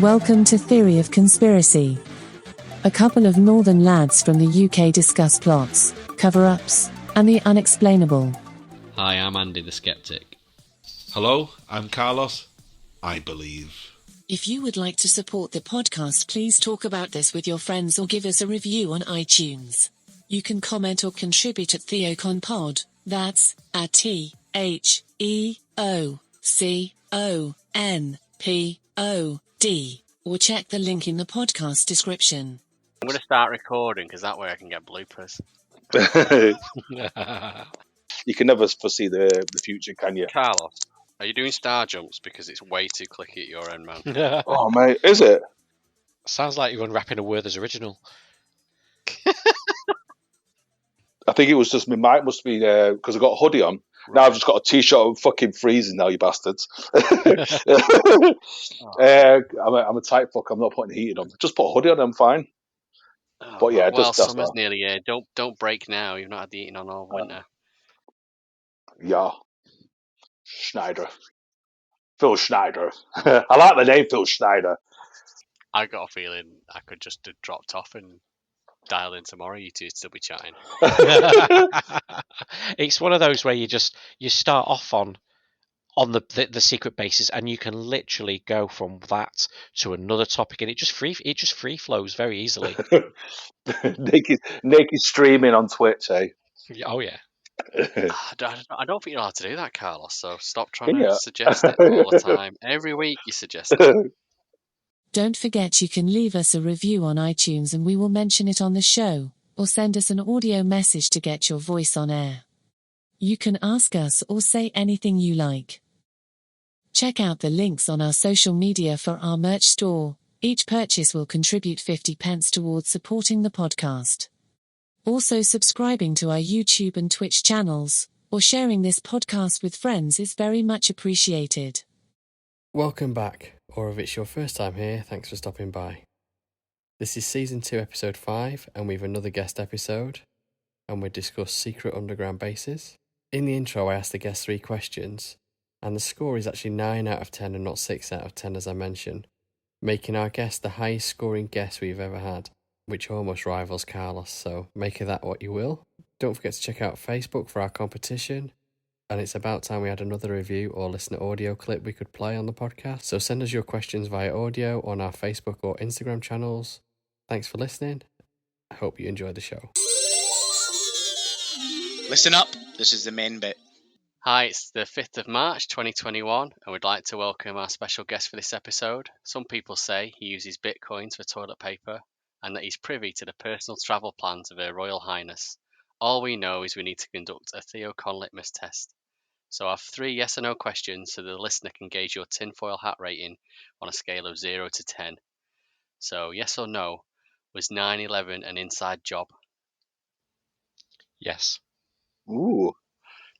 Welcome to Theory of Conspiracy. A couple of northern lads from the UK discuss plots, cover-ups, and the unexplainable. Hi, I'm Andy the Skeptic. Hello, I'm Carlos. I believe. If you would like to support the podcast, please talk about this with your friends or give us a review on iTunes. You can comment or contribute at TheoConPod, that's at TheoConPod, or check the link in the podcast description. I'm going to start recording because that way I can get bloopers. You can never foresee the future, can you? Carlos, are you doing star jumps? Because it's way too clicky at your end, man. Oh, mate, is it? Sounds like you're unwrapping a Werther's original. I think it was just my mic must be because I got a hoodie on. Now I've just got a t-shirt. I'm fucking freezing now, you bastards. I'm a tight fuck. I'm not putting heating on. Just put a hoodie on. I'm fine. Oh, But yeah, well, just summer's nearly here. Don't break now. You've not had the heating on all winter. Yeah, Schneider. Phil Schneider. I like the name Phil Schneider. I got a feeling I could just have dropped off and dial in tomorrow. You two still be chatting. It's one of those where you start off on the secret bases, and you can literally go from that to another topic, and it just free flows very easily. naked streaming on Twitch, eh? Oh yeah. I don't think you're allowed to do that, Carlos. So stop trying to suggest it all the time. Every week you suggest it. Don't forget you can leave us a review on iTunes and we will mention it on the show, or send us an audio message to get your voice on air. You can ask us or say anything you like. Check out the links on our social media for our merch store. Each purchase will contribute 50 pence towards supporting the podcast. Also, subscribing to our YouTube and Twitch channels, or sharing this podcast with friends is very much appreciated. Welcome back, or if it's your first time here, thanks for stopping by. This is Season 2, Episode 5, and we have another guest episode, and we discuss secret underground bases. In the intro, I asked the guests 3 questions, and the score is actually 9 out of 10 and not 6 out of 10 as I mentioned, making our guest the highest scoring guest we've ever had, which almost rivals Carlos, so make of that what you will. Don't forget to check out Facebook for our competition, and it's about time we had another review or listener audio clip we could play on the podcast, so send us your questions via audio on our Facebook or Instagram channels. Thanks for listening. I hope you enjoyed the show. Listen up, this is the main bit. Hi, it's the 5th of March 2021, and we'd like to welcome our special guest for this episode. Some people say he uses bitcoins for toilet paper, and that he's privy to the personal travel plans of Her Royal Highness. All we know is we need to conduct a TheoCon litmus test. So I have 3 yes or no questions so the listener can gauge your tinfoil hat rating on a scale of 0 to 10. So yes or no, was 9/11 an inside job? Yes. Ooh.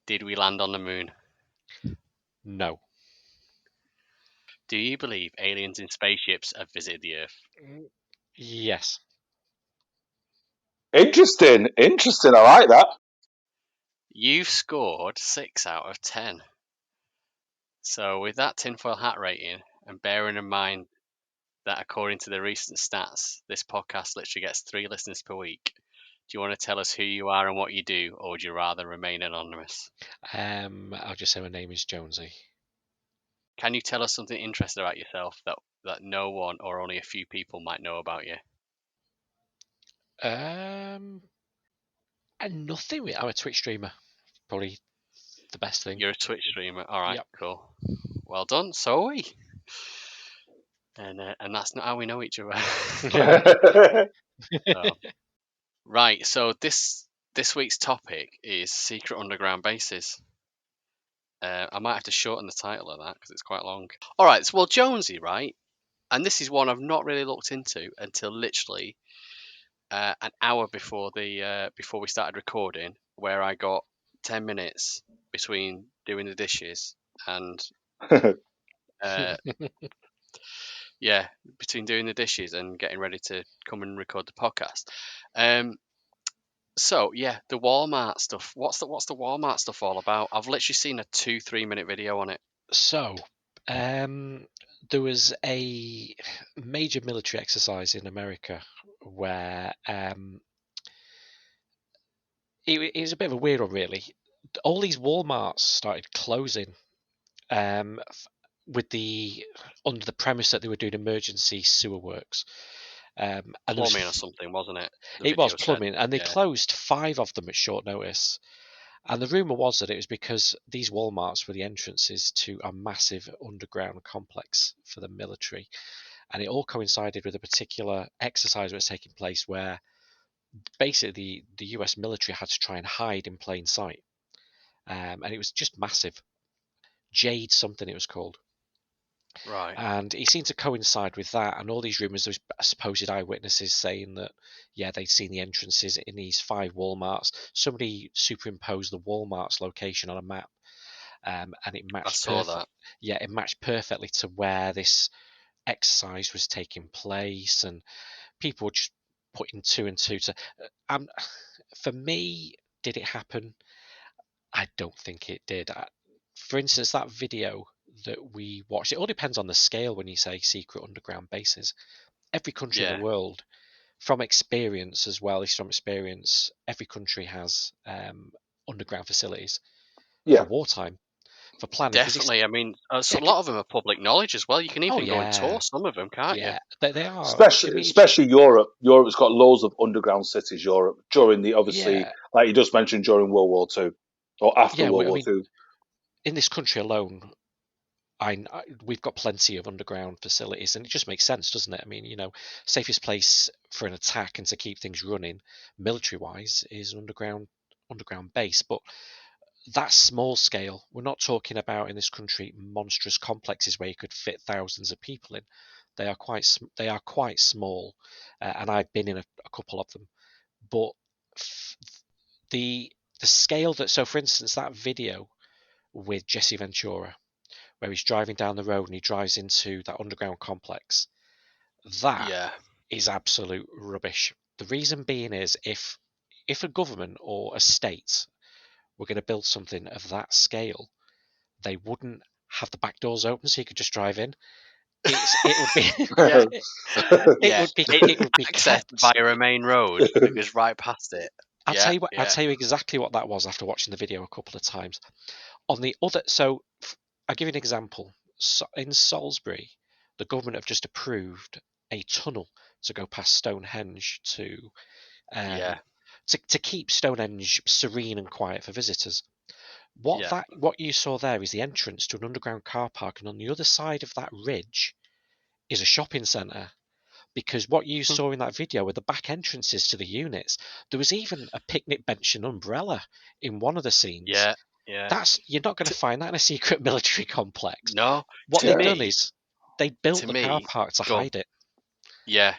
Did we land on the moon? No. Do you believe aliens in spaceships have visited the Earth? Yes. Interesting. I like that. You've scored 6 out of 10. So with that tinfoil hat rating, and bearing in mind that according to the recent stats, this podcast literally gets 3 listeners per week, do you want to tell us who you are and what you do, or would you rather remain anonymous? I'll just say my name is Jonesy. Can you tell us something interesting about yourself that no one or only a few people might know about you? And nothing. I'm a Twitch streamer. Probably the best thing. You're a Twitch streamer. All right, Yep. Cool. Well done. So are we. And that's not how we know each other. Right. So this week's topic is secret underground bases. I might have to shorten the title of that because it's quite long. All right. So, well, Jonesy, right? And this is one I've not really looked into until literally an hour before we started recording, where I got 10 minutes between doing the dishes and between doing the dishes and getting ready to come and record the podcast. So yeah, the Walmart stuff. What's the Walmart stuff all about? I've literally seen a 2-3 minute video on it. So, there was a major military exercise in America where it was a bit of a weird one, really. All these Walmarts started closing with under the premise that they were doing emergency sewer works. And Plumbing or something, wasn't it? The it was video said. plumbing, and they Yeah. closed 5 of them at short notice. And the rumor was that it was because these Walmarts were the entrances to a massive underground complex for the military. And it all coincided with a particular exercise that was taking place where basically the US military had to try and hide in plain sight. And it was just massive. Jade something it was called. Right. And it seemed to coincide with that, and all these rumours. There was supposed eyewitnesses saying that, yeah, they'd seen the entrances in these 5 Walmarts. Somebody superimposed the Walmart's location on a map, and it I matched saw that. Yeah, it matched perfectly to where this exercise was taking place, and people were just putting 2 and 2 to. For me, did it happen? I don't think it did. For instance, that video that we watched, it all depends on the scale when you say secret underground bases. Every country in the Yeah. world, from experience as well as from experience, every country has underground facilities for Yeah. wartime, for planning. Definitely. I mean, a lot of them are public knowledge as well. You can even go and tour some of them, can't you? Yeah, they are. I Especially, mean, especially Europe. Europe's got loads of underground cities. Europe during the obviously, yeah, like you just mentioned, during World War Two or after yeah. World I War mean, Two. in this country alone, we've got plenty of underground facilities, and it just makes sense, doesn't it? I mean, safest place for an attack and to keep things running, military-wise, is an underground base. But that small scale, we're not talking about in this country monstrous complexes where you could fit thousands of people in. They are quite small, and I've been in a couple of them. But the scale that, so for instance, that video with Jesse Ventura, where he's driving down the road and he drives into that underground complex, that Yeah. is absolute rubbish. The reason being is if a government or a state were going to build something of that scale, they wouldn't have the back doors open so you could just drive in. It would be Yeah. it would be accessed kept via a main road that goes right past it. I'll Yeah. tell you exactly what that was after watching the video a couple of times. On the other, so I'll give you an example. So in Salisbury, the government have just approved a tunnel to go past Stonehenge to Yeah. to keep Stonehenge serene and quiet for visitors. Yeah. What you saw there is the entrance to an underground car park, and on the other side of that ridge is a shopping centre. Because what you saw in that video were the back entrances to the units. There was even a picnic bench and umbrella in one of the scenes. Yeah. You're not going to find that in a secret military complex. No. What To they've done me, is they built the car park to go on. hide it. Yeah.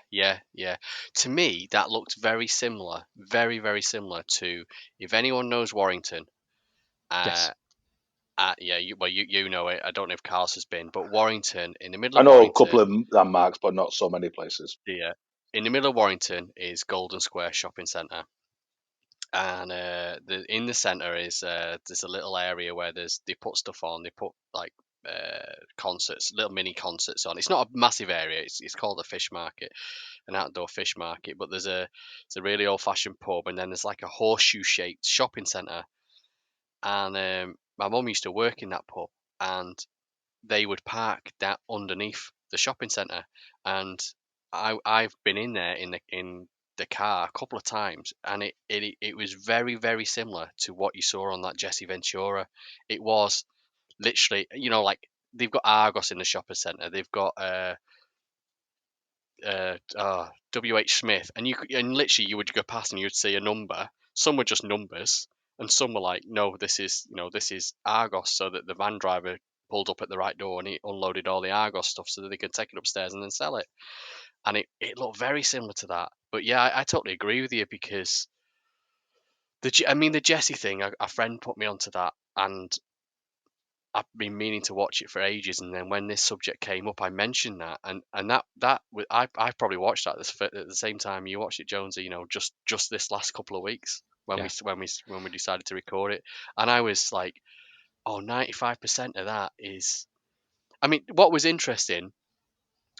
To me, that looked very similar, very, very similar to, if anyone knows Warrington. Yes. Yeah, you know it. I don't know if Carlos has been, but Warrington, in the middle I of know a couple Warrington, of landmarks, but not so many places. in the middle of Warrington is Golden Square Shopping Centre, and in the centre is there's a little area where they put stuff on. They put like concerts, little mini concerts on. It's not a massive area. It's called a fish market, an outdoor fish market. But it's a really old fashioned pub, and then there's like a horseshoe shaped shopping centre. And my mum used to work in that pub, and they would park that underneath the shopping centre, and I've been in there in the car a couple of times, and it was very, very similar to what you saw on that Jesse Ventura. It was literally, like, they've got Argos in the shopping centre, they've got WH Smith, and literally you would go past and you'd see a number. Some were just numbers, and some were like, no, this is Argos, so that the van driver pulled up at the right door and he unloaded all the Argos stuff so that they could take it upstairs and then sell it. And it looked very similar to that. But yeah, I totally agree with you, because the Jesse thing, a friend put me onto that, and I've been meaning to watch it for ages, and then when this subject came up, I mentioned that, and I probably watched that at the same time you watched it, Jonesy. Just this last couple of weeks. when we decided to record it, and I was like, oh, 95% of that is. I mean, what was interesting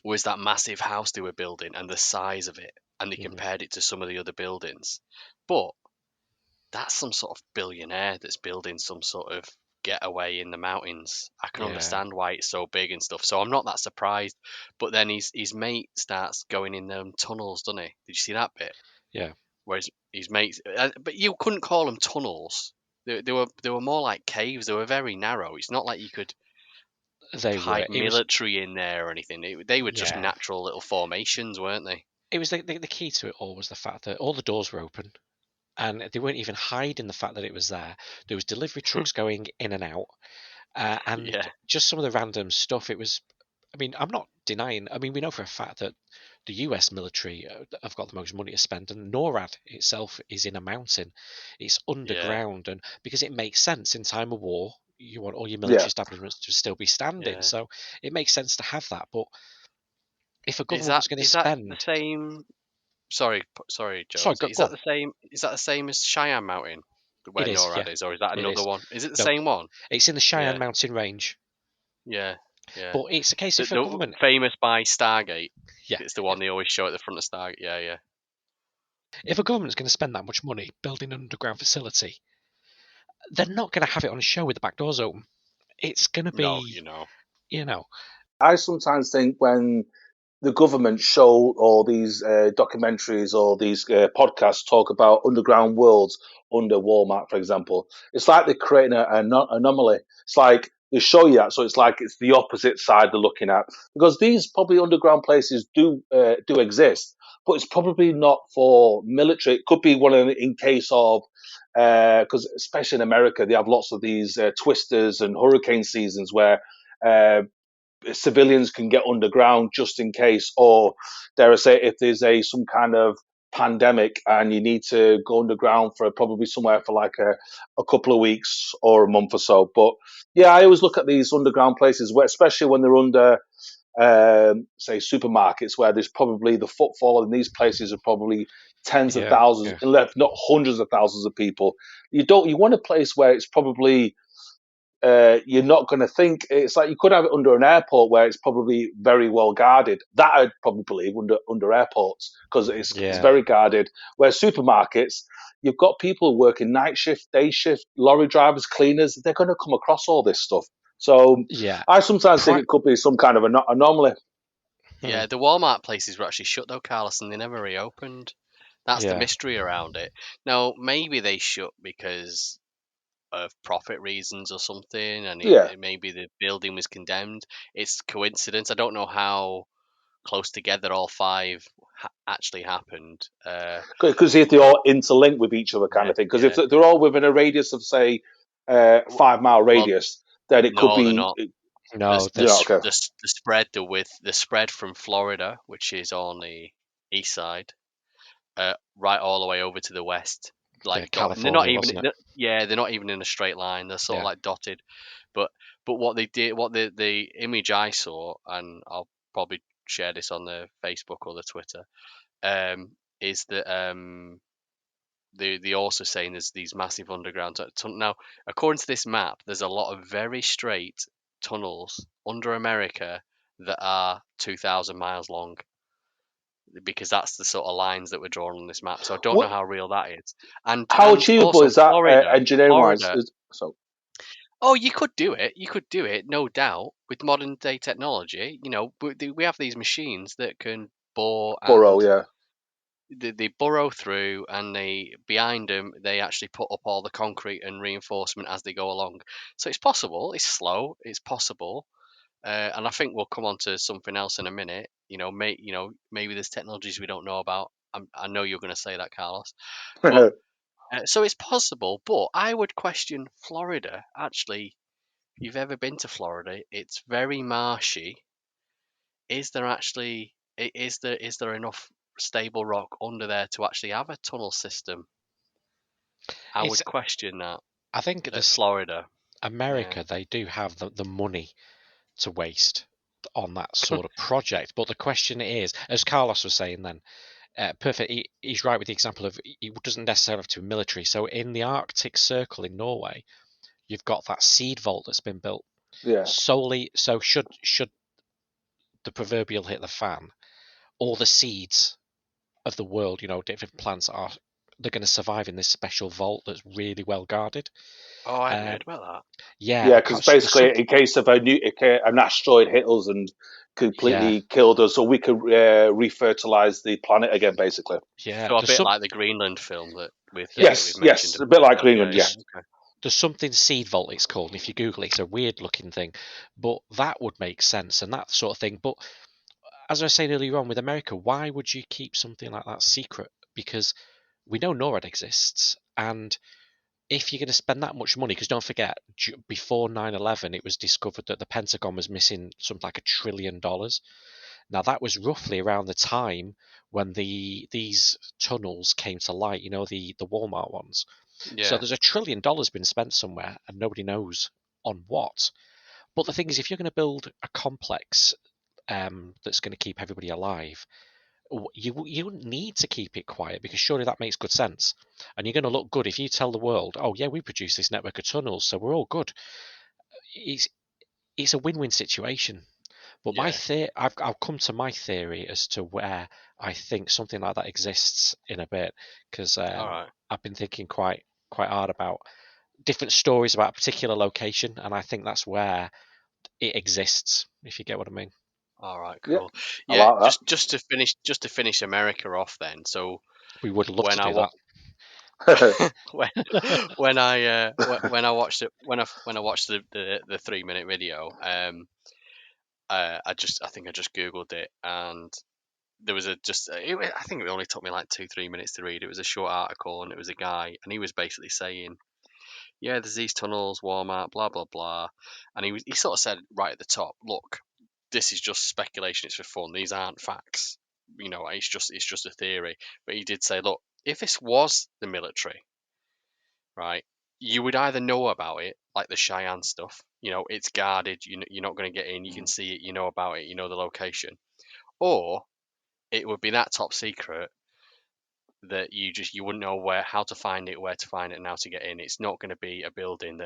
was that massive house they were building and the size of it, and they compared it to some of the other buildings. But that's some sort of billionaire that's building some sort of getaway in the mountains. I can understand why it's so big and stuff. So I'm not that surprised. But then his mate starts going in them tunnels, doesn't he? Did you see that bit? Yeah. Whereas his mates, but you couldn't call them tunnels. They were more like caves. They were very narrow. It's not like you could They were. hide It was. military in there or anything. They were just Yeah. natural little formations, weren't they? It was the key to it all was the fact that all the doors were open, and they weren't even hiding the fact that it was there. There was delivery trucks going in and out, and Yeah. just some of the random stuff. It was. I mean, I'm not denying. I mean, we know for a fact that the U.S. military have got the most money to spend, and NORAD itself is in a mountain. It's underground, and because it makes sense in time of war, you want all your military establishments to still be standing. Yeah. So it makes sense to have that. But if a Is government was going to that spend, the same? Sorry, Jones. sorry, Is go that on. the same? Is that the same as Cheyenne Mountain, where It is, NORAD yeah, is, or is that it another is. one? Is it the No, same one? it's in the Cheyenne Yeah, Mountain Range. yeah, yeah. But it's a case if a The government, famous by Stargate. yeah, It's the one they always show at the front of Stargate. Yeah, yeah. if a government's going to spend that much money building an underground facility, they're not going to have it on a show with the back doors open. It's going to No, be, you know, I sometimes think when the government show all these documentaries or these podcasts talk about underground worlds under Walmart, for example, it's like they're creating an anomaly. It's like they show you that, so it's like it's the opposite side they're looking at, because these probably underground places do exist, but it's probably not for military. It could be one in case of because especially in America they have lots of these twisters and hurricane seasons where civilians can get underground just in case, or dare I say, if there's some kind of pandemic and you need to go underground for probably somewhere for like a couple of weeks or a month or so. But yeah, I always look at these underground places where, especially when they're under say supermarkets, where there's probably the footfall in these places are probably tens of thousands, if not hundreds of thousands of people. You want a place where it's probably you're not going to think it's like you could have it under an airport where it's probably very well guarded. That I'd probably believe under airports because it's very guarded. Where supermarkets, you've got people working night shift, day shift, lorry drivers, cleaners. They're going to come across all this stuff. So I sometimes think it could be some kind of anomaly. Yeah, the Walmart places were actually shut though, Carlos, and they never reopened. That's the mystery around it. Now, maybe they shut because of profit reasons or something, and maybe the building was condemned. It's coincidence. I don't know how close together all five actually happened. Because if they're all interlinked with each other, kind of thing. Because if they're all within a radius of say 5 mile radius, then it could be. They're not. No, the spread, the spread from Florida, which is on the east side, right all the way over to the west. Like California, they're not even wasn't it? they're not even in a straight line. They're sort of like dotted. But what they did, what the image I saw, and I'll probably share this on the Facebook or the Twitter, is that they also saying there's these massive underground now, according to this map, there's a lot of very straight tunnels under America that are 2,000 miles long, because that's the sort of lines that were drawn on this map. So I don't know how real that is. And how achievable also is that Florida, engineering wise? Oh, you could do it. You could do it, no doubt, with modern day technology. You know, we have these machines that can burrow, yeah. They burrow through, and behind them they actually put up all the concrete and reinforcement as they go along. So it's possible. It's slow. It's possible. And I think we'll come on to something else in a minute. Maybe there's technologies we don't know about. I know you're going to say that, Carlos. But so it's possible. But I would question Florida. Actually, if you've ever been to Florida, it's very marshy. Is there enough stable rock under there to actually have a tunnel system? I would question that. I think Florida, America, they do have the money to waste on that sort of project. But the question is, as Carlos was saying then, Perfect. He's right with the example of it doesn't necessarily have to be military. So in the Arctic Circle in Norway, you've got that seed vault that's been built solely. So should the proverbial hit the fan, all the seeds of the world, different plants they're going to survive in this special vault that's really well guarded. Oh, I hadn't heard about that. Yeah, because basically, in case of an asteroid hit us and completely killed us, so we could refertilize the planet again, basically. Yeah, so a bit like the Greenland film that we've yes, mentioned. A bit like Greenland, yeah. Okay. There's something seed vault it's called, and if you Google it, it's a weird looking thing, but that would make sense and that sort of thing. But as I was saying earlier on with America, why would you keep something like that secret? Because we know NORAD exists, and if you're going to spend that much money, because don't forget, before 9/11, it was discovered that the Pentagon was missing something like $1 trillion. Now that was roughly around the time when these tunnels came to light. The Walmart ones. Yeah. So there's $1 trillion been spent somewhere, and nobody knows on what. But the thing is, if you're going to build a complex that's going to keep everybody alive, you wouldn't need to keep it quiet, because surely that makes good sense. And you're going to look good if you tell the world, oh yeah, we produce this network of tunnels, so we're all good. It's a win-win situation. But I'll come to my theory as to where I think something like that exists in a bit, because I've been thinking quite hard about different stories about a particular location, and I think that's where it exists, if you get what I mean. All right, cool. Yeah, like just to finish America off then. So we would love to do that. when I watched it, when I watched the 3-minute video, I think I just googled it, and there was I think it only took me like 2-3 minutes to read. It was a short article, and it was a guy, and he was basically saying, yeah, there's these tunnels, Walmart, blah blah blah, and he sort of said right at the top, look, this is just speculation, it's for fun, these aren't facts, it's just a theory. But he did say, look, if this was the military, right, you would either know about it, like the Cheyenne stuff, it's guarded, you're not going to get in, you can see it, you know about it, you know the location, or it would be that top secret that you wouldn't know how to find it, where to find it, and how to get in. It's not going to be a building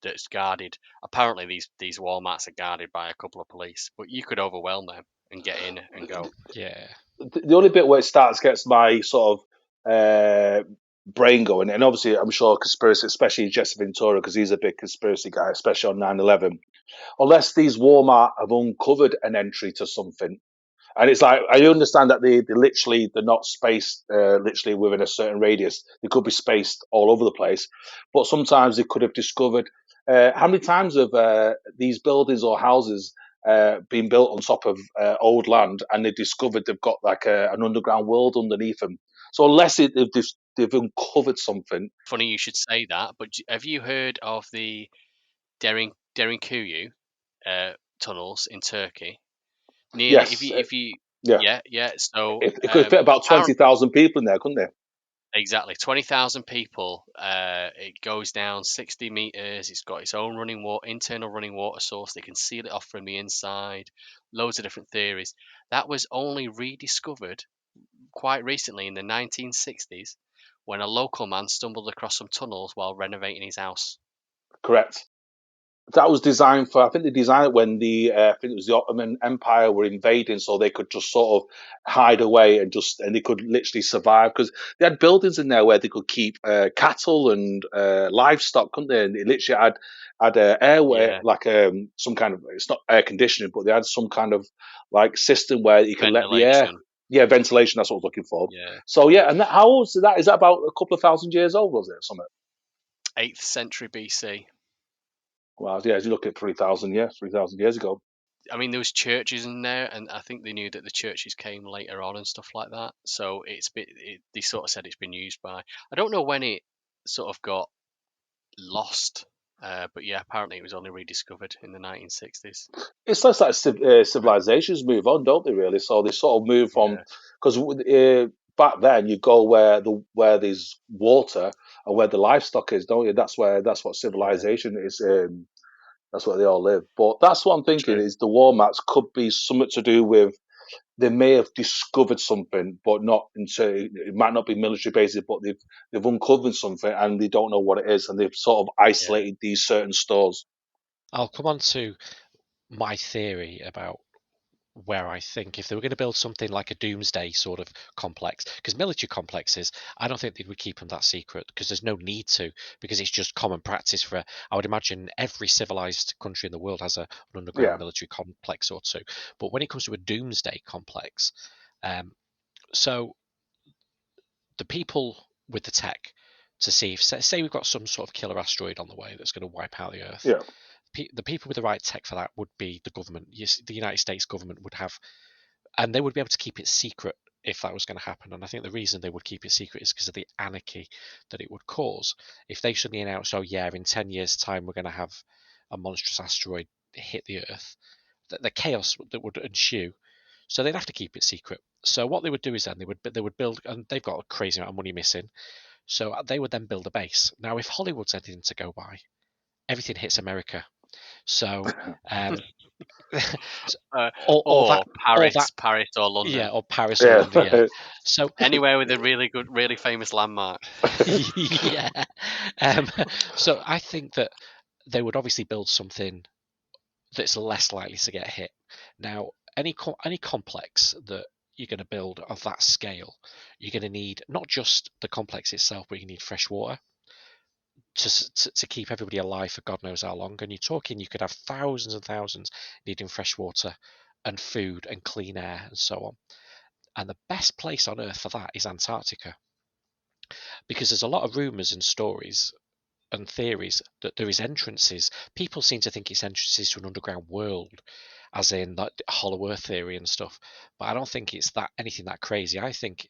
that's guarded. Apparently, these Walmarts are guarded by a couple of police, but you could overwhelm them and get in and go. Yeah. The only bit where it gets my sort of brain going, and obviously I'm sure conspiracy, especially Jesse Ventura, because he's a big conspiracy guy, especially on 9/11. Unless these Walmart have uncovered an entry to something. And it's like, I understand that they're not spaced literally within a certain radius. They could be spaced all over the place. But sometimes they could have discovered how many times have these buildings or houses been built on top of old land, and they discovered they've got like an underground world underneath them. So unless they've uncovered something. Funny you should say that, but have you heard of the Derinkuyu tunnels in Turkey? Nearly, Yes. if you yeah. So it could fit about 20,000 people in there, couldn't they? Exactly, 20,000 people. It goes down 60 meters. It's got its own internal running water source. They can seal it off from the inside. Loads of different theories. That was only rediscovered quite recently in the 1960s, when a local man stumbled across some tunnels while renovating his house. Correct. That was designed for, I think they designed it when I think it was the Ottoman Empire were invading, so they could just sort of hide away and they could literally survive, because they had buildings in there where they could keep cattle and livestock, couldn't they? And they literally had airway, like some kind of, it's not air conditioning, but they had some kind of like system where you can let the air. Yeah, ventilation. That's what I was looking for. Yeah. So yeah, and how old is that? Is that about a couple of thousand years old? Was it or something? 8th century BC. Well, yeah, as you look at 3,000 years ago. I mean, there was churches in there, and I think they knew that the churches came later on and stuff like that. So they sort of said it's been used by. I don't know when it sort of got lost, but yeah, apparently it was only rediscovered in the 1960s. It's less like civilizations move on, don't they? Really, so they sort of move from, because back then you go where there's water and where the livestock is, don't you? That's what civilization is. That's where they all live. But that's what I'm thinking. Is the Walmarts could be something to do with they may have discovered something, but not into it might not be military bases, but they've uncovered something and they don't know what it is, and they've sort of isolated these certain stores. I'll come on to my theory about where I think if they were going to build something like a doomsday sort of complex, because military complexes, I don't think they would keep them that secret, because there's no need to, because it's just common practice for, I would imagine every civilized country in the world has an underground Yeah, military complex or two. But when it comes to a doomsday complex, so the people with the tech to see if, say we've got some sort of killer asteroid on the way that's going to wipe out the Earth, yeah, the people with the right tech for that would be the government. Yes, the United States government would have, and they would be able to keep it secret if that was going to happen. And I think the reason they would keep it secret is because of the anarchy that it would cause. If they suddenly announce, oh yeah, in 10 years' time we're going to have a monstrous asteroid hit the Earth, the chaos that would ensue. So they'd have to keep it secret. So what they would do is then they would build, and they've got a crazy amount of money missing. So they would then build a base. Now, if Hollywood's anything to go by, everything hits America. So, or that, or or that, Paris or yeah, London. or Paris or London, yeah. yeah. So, Anywhere with a really good, really famous landmark. yeah. Um, so I think that they would obviously build something that's less likely to get hit. Now, any complex that you're going to build of that scale, you're going to need not just the complex itself, but you need fresh water to keep everybody alive for God knows how long. And you're talking, you could have thousands and thousands needing fresh water and food and clean air and so on. And the best place on Earth for that is Antarctica, because there's a lot of rumours and stories and theories that there is entrances. People seem to think it's entrances to an underground world, as in that hollow earth theory and stuff. But I don't think it's that anything that crazy. I think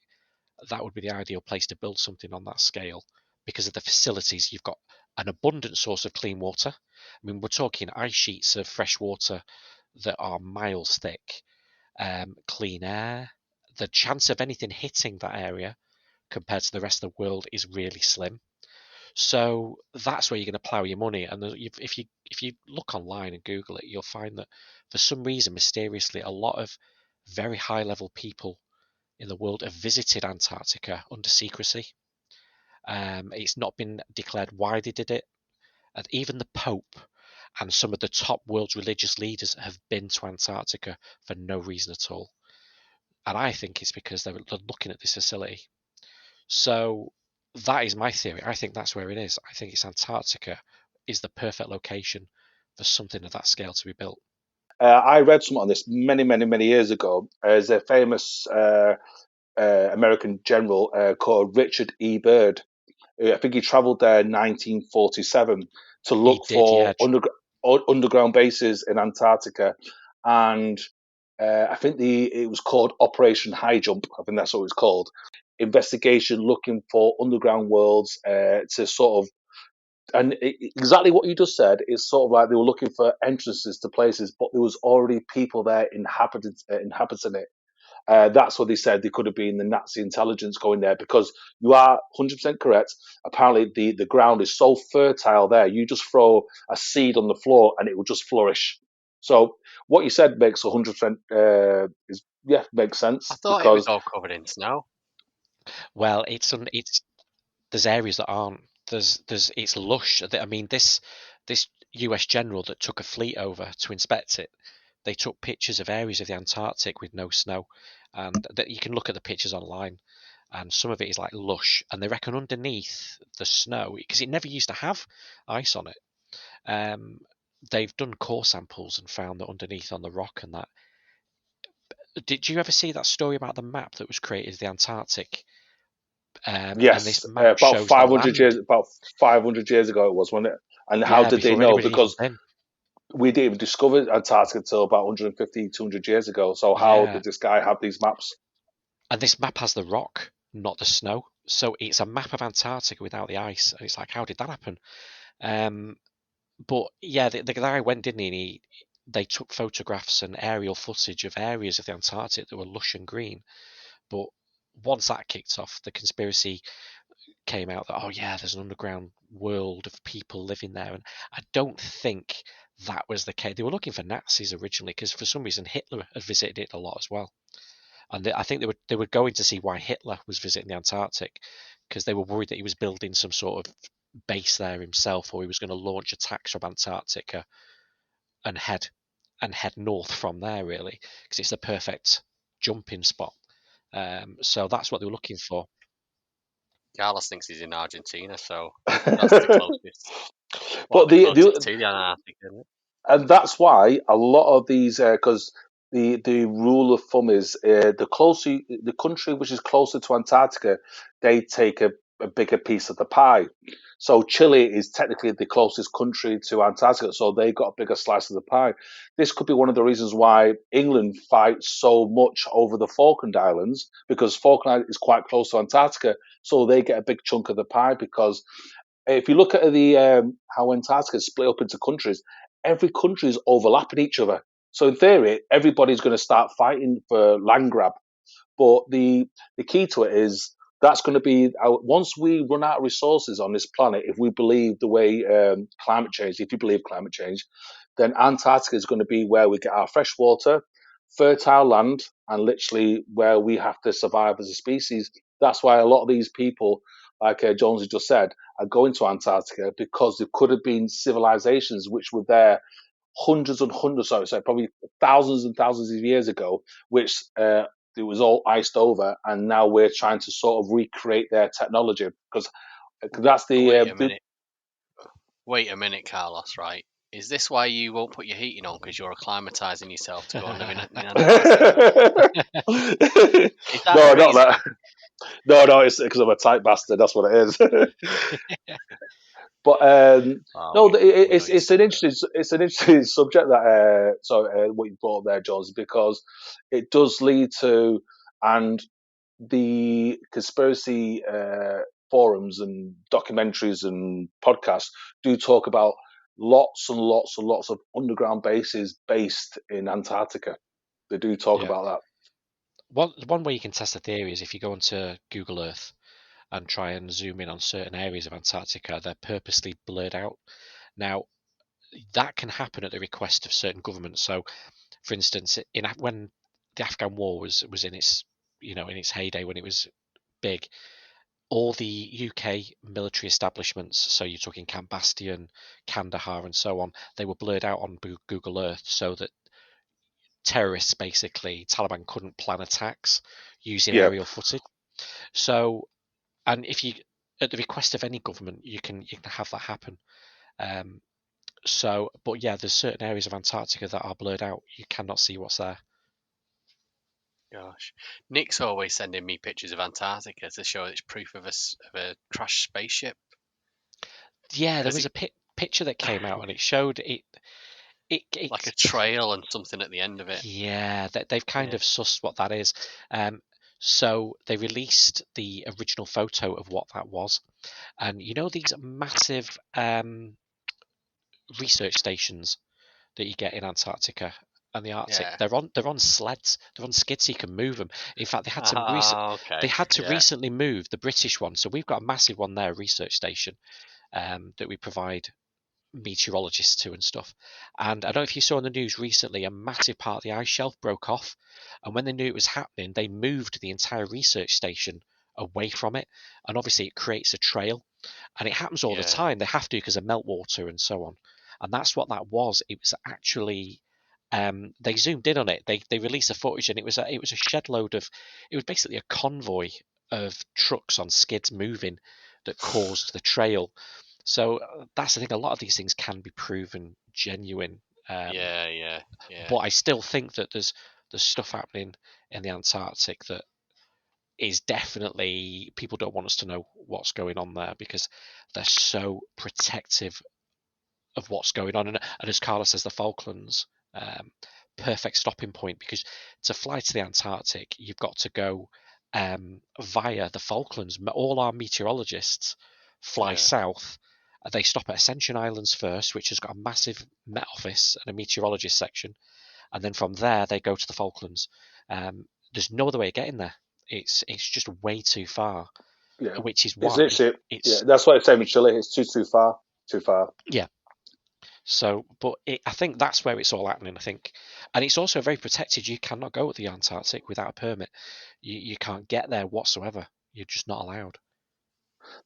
that would be the ideal place to build something on that scale because of the facilities. You've got an abundant source of clean water. I mean, we're talking ice sheets of fresh water that are miles thick, clean air. The chance of anything hitting that area compared to the rest of the world is really slim. So that's where you're going to plow your money. And if you look online and Google it, you'll find that for some reason, mysteriously, a lot of very high level people in the world have visited Antarctica under secrecy. It's not been declared why they did it. And even the Pope and some of the top world's religious leaders have been to Antarctica for no reason at all. And I think it's because they're looking at this facility. So that is my theory. I think that's where it is. I think it's Antarctica is the perfect location for something of that scale to be built. I read something on this many, many, many years ago. There's a famous American general called Richard E. Byrd. I think he travelled there in 1947 to He look did, for yeah. underground bases in Antarctica, and I think it was called Operation High Jump. I think that's what it was called. Investigation looking for underground worlds to sort of, and exactly what you just said is sort of like they were looking for entrances to places, but there was already people there inhabiting it. That's what they said. They could have been the Nazi intelligence going there, because you are 100% correct. Apparently, the ground is so fertile there. You just throw a seed on the floor and it will just flourish. So what you said makes 100% makes I sense, thought it was because all covered in snow. Well, it's there's areas that aren't. There's it's lush. I mean, this US general that took a fleet over to inspect it, they took pictures of areas of the Antarctic with no snow, and that you can look at the pictures online, and some of it is like lush, and they reckon underneath the snow, because it never used to have ice on it. Um, they've done core samples and found that underneath on the rock and that. Did you ever see that story about the map that was created of the Antarctic? And this yes, map shows the land. about 500 years ago it was, wasn't it? And how Yeah, did they before know? anybody even Because been. we didn't even discover Antarctica until about 150, 200 years ago. So how Yeah, did this guy have these maps? and this map has the rock, not the snow. So it's a map of Antarctica without the ice. And it's like, how did that happen? Um, but yeah, the guy went, didn't he? And they took photographs and aerial footage of areas of the Antarctic that were lush and green. But once that kicked off, the conspiracy came out that, oh yeah, there's an underground world of people living there. And I don't think that was the case. They were looking for Nazis originally because for some reason Hitler had visited it a lot as well. And I think they were going to see why Hitler was visiting the Antarctic because they were worried that he was building some sort of base there himself, or he was going to launch attacks from Antarctica and head north from there, really, because it's the perfect jumping spot. So that's what they were looking for. Carlos thinks he's in Argentina, so that's the closest. But The closest to the Antarctic, isn't it? and that's why a lot of these, because the rule of thumb is the country which is closer to Antarctica, they take a bigger piece of the pie. So Chile is technically the closest country to Antarctica, so they got a bigger slice of the pie. This could be one of the reasons why England fights so much over the Falkland Islands, because Falkland Islands is quite close to Antarctica, so they get a big chunk of the pie. Because if you look at the how Antarctica is split up into countries, every country is overlapping each other. So in theory, everybody's going to start fighting for land grab. But the key to it is that's going to be once we run out of resources on this planet. If we believe the way climate change, if you believe climate change, then Antarctica is going to be where we get our fresh water, fertile land, and literally where we have to survive as a species. That's why a lot of these people, like Jones has just said, are going to Antarctica because there could have been civilizations which were there hundreds and hundreds, sorry, probably thousands and thousands of years ago, which it was all iced over, and now we're trying to sort of recreate their technology because that's Wait a minute, Carlos. Right? Is this why you won't put your heating on because you're acclimatizing yourself to go and live in Antarctica? Is that no, the not reason? that. No, it's because I'm a tight bastard. That's what it is. But no, it's an interesting subject that what you brought up there, Jones, because it does lead to, and the conspiracy forums and documentaries and podcasts do talk about lots and lots and lots of underground bases based in Antarctica. They do talk about that. One way you can test the theory is if you go onto Google Earth and try and zoom in on certain areas of Antarctica, they're purposely blurred out. Now, that can happen at the request of certain governments. So, for instance, when the Afghan War was in its in its heyday, when it was big, all the UK military establishments, so you're talking Camp Bastion, Kandahar, and so on, they were blurred out on Google Earth so that terrorists, basically, Taliban couldn't plan attacks using aerial footage. So, and if you, at the request of any government, you can have that happen. But yeah, there's certain areas of Antarctica that are blurred out. You cannot see what's there. Gosh, Nick's always sending me pictures of Antarctica to show it's proof of a crashed spaceship. Yeah, there was a picture that came out and it showed it like a trail and something at the end of it. Yeah, they've kind of sussed what that is. So they released the original photo of what that was, and these massive research stations that you get in Antarctica and the Arctic. They're on sleds. They're on skids, so you can move them. In fact, they had to recently move the British one. So we've got a massive one there, a research station that we provide meteorologists to and stuff. And I don't know if you saw in the news recently, a massive part of the ice shelf broke off, and when they knew it was happening, they moved the entire research station away from it, and obviously it creates a trail, and it happens all the time. They have to because of meltwater and so on, and that's what that was. It was actually they zoomed in on it. They released the footage, and it was a shed load of, it was basically a convoy of trucks on skids moving that caused the trail. So that's the thing. A lot of these things can be proven genuine. But I still think that there's stuff happening in the Antarctic that is definitely, people don't want us to know what's going on there because they're so protective of what's going on. And as Carlos says, the Falklands, perfect stopping point, because to fly to the Antarctic, you've got to go via the Falklands. All our meteorologists fly south. They stop at Ascension Islands first, which has got a massive Met Office and a meteorologist section, and then from there they go to the Falklands. There's no other way of getting there. It's just way too far. Which is why that's what it's saying with Chile. It's too far. Yeah. So, but I think that's where it's all happening. I think, and it's also very protected. You cannot go to the Antarctic without a permit. You can't get there whatsoever. You're just not allowed.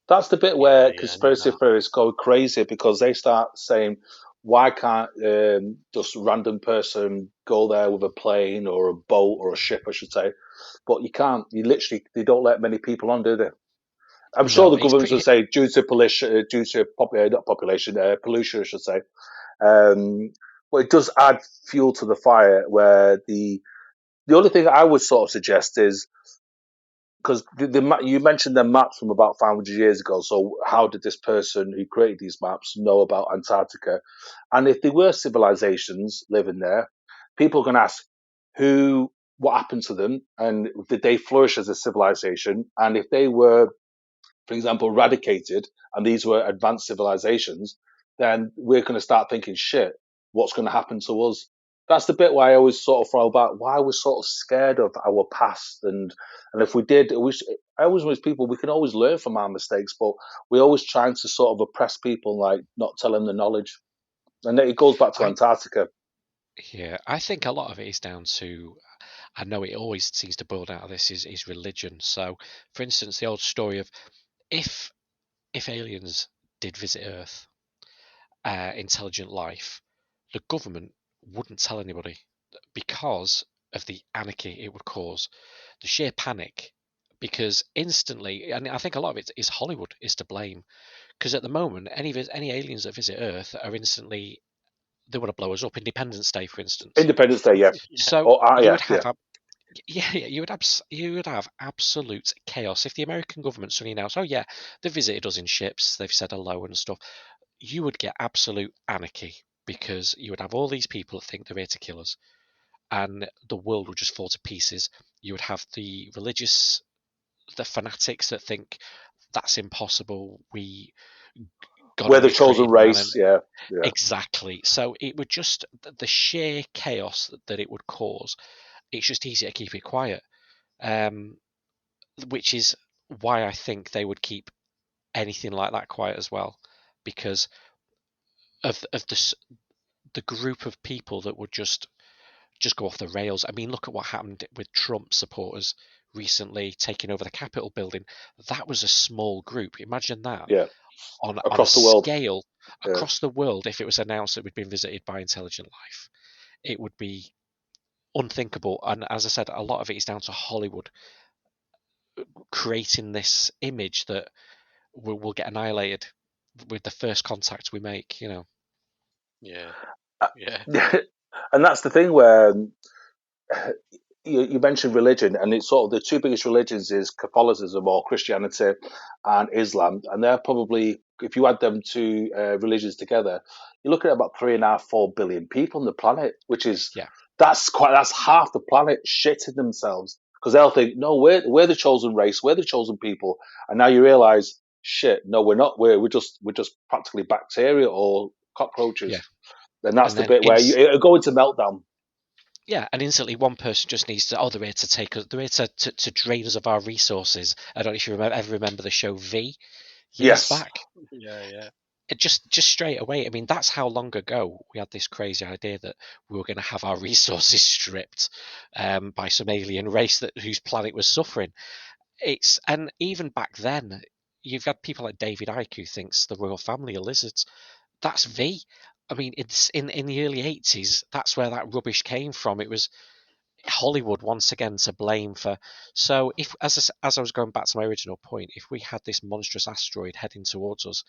That's the bit Yeah, where yeah, I knew conspiracy that. theorists go crazy because they start saying, why can't just random person go there with a plane or a boat or a ship, I should say? But you can't. They don't let many people on, do they? I'm sure No, the it's governments will pretty. say due to pollution, not population, pollution, I should say. But it does add fuel to the fire. Where the only thing I would sort of suggest is because you mentioned the maps from about 500 years ago. So how did this person who created these maps know about Antarctica? And if there were civilizations living there, people are going to ask what happened to them, and did they flourish as a civilization? And if they were, for example, eradicated, and these were advanced civilizations, then we're going to start thinking, shit, what's going to happen to us? That's the bit where I always sort of throw about why we're sort of scared of our past, and if we did, I always wish people we can always learn from our mistakes, but we're always trying to sort of oppress people, like not tell them the knowledge, and it goes back to I Antarctica. Yeah, I think a lot of it is down to. I know it always seems to boil down to this is religion. So, for instance, the old story of if if aliens did visit Earth, intelligent life, the government wouldn't tell anybody because of the anarchy it would cause, the sheer panic. Because instantly, and I think a lot of it is Hollywood is to blame. Because at the moment, any aliens that visit Earth are instantly they want to blow us up. Independence Day, for instance. Independence Day, yeah. Yeah, So Oh, you yeah, would yeah. have you would have absolute chaos if the American government suddenly announced, "Oh yeah, they've visited us in ships, they've said hello and stuff." You would get absolute anarchy because you would have all these people that think they're here to kill us, and the world would just fall to pieces. You would have the religious, the fanatics that think that's impossible. God We're the only chosen created man, and race, yeah, yeah. exactly. So it would just the sheer chaos that it would cause. It's just easier to keep it quiet. Um, which is why I think they would keep anything like that quiet as well, because of the group of people that would just go off the rails. I mean, look at what happened with Trump supporters recently taking over the Capitol building. That was a small group. Imagine that Yeah, on a across the world. scale Yeah. across the world. If it was announced that we'd been visited by intelligent life, it would be unthinkable. And as I said, a lot of it is down to Hollywood creating this image that we'll get annihilated with the first contact we make. yeah, Uh, yeah, and that's the thing where you mentioned religion, and it's sort of the two biggest religions is Catholicism or Christianity and Islam, and they're probably, if you add them two religions together, you're looking at about 3.5, 4 billion people on the planet, which is Yeah, that's half the planet shitting themselves because they'll think, no, we're the chosen race, we're the chosen people, and now you realize, shit, no, we're not. We're just practically bacteria or yeah, cockroaches. Then that's and the then bit where it'll go into meltdown. yeah, and instantly one person just needs to. Oh, they're here to take us. They're here to drain us of our resources. I don't know if you ever remember the show V years Yes. back. yeah, yeah. It just straight away. I mean, that's how long ago we had this crazy idea that we were going to have our resources stripped by some alien race whose planet was suffering. And even back then, you've had people like David Icke who thinks the royal family are lizards. That's V. I mean, it's in the early 80s. That's where that rubbish came from. It was Hollywood once again to blame for. So if as I was going back to my original point, if we had this monstrous asteroid heading towards us,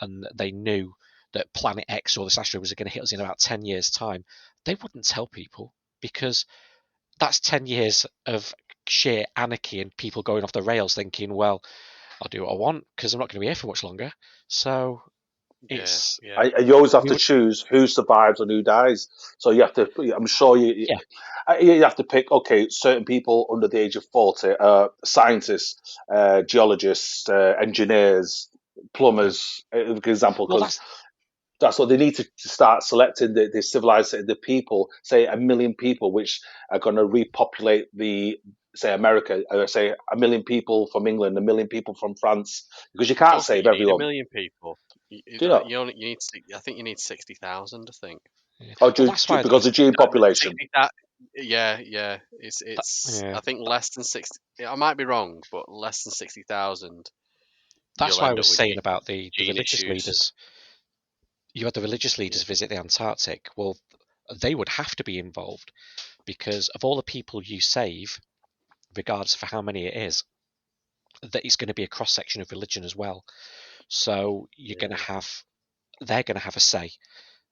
and they knew that Planet X or this asteroid was going to hit us in about 10 years' time, they wouldn't tell people because that's 10 years of sheer anarchy and people going off the rails, thinking, well, I'll do what I want because I'm not going to be here for much longer. So Yeah, it's yeah, You always have we to would choose who survives and who dies. So you have to. I'm sure yeah you have to pick. Okay, certain people under the age of 40, scientists, geologists, engineers, yeah. plumbers, for example, Well, because that's what they need to start selecting the civilized the people. Say 1 million people, which are going to repopulate the say America. Say 1 million people from England, 1 million people from France, because you can't okay. save You need a everyone. million people. Do you know? You need. I think you need 60,000. I think. Yeah. Oh, Well, that's why there because was of gene population. 60, yeah. It's. yeah. I think less than 60. I might be wrong, but less than 60,000, That's you'll why I end up was with saying about the gene religious issues. leaders. You had the religious leaders visit the Antarctic. Well, they would have to be involved because of all the people you save, regardless of how many it is, that it's going to be a cross section of religion as well. So they're going to have a say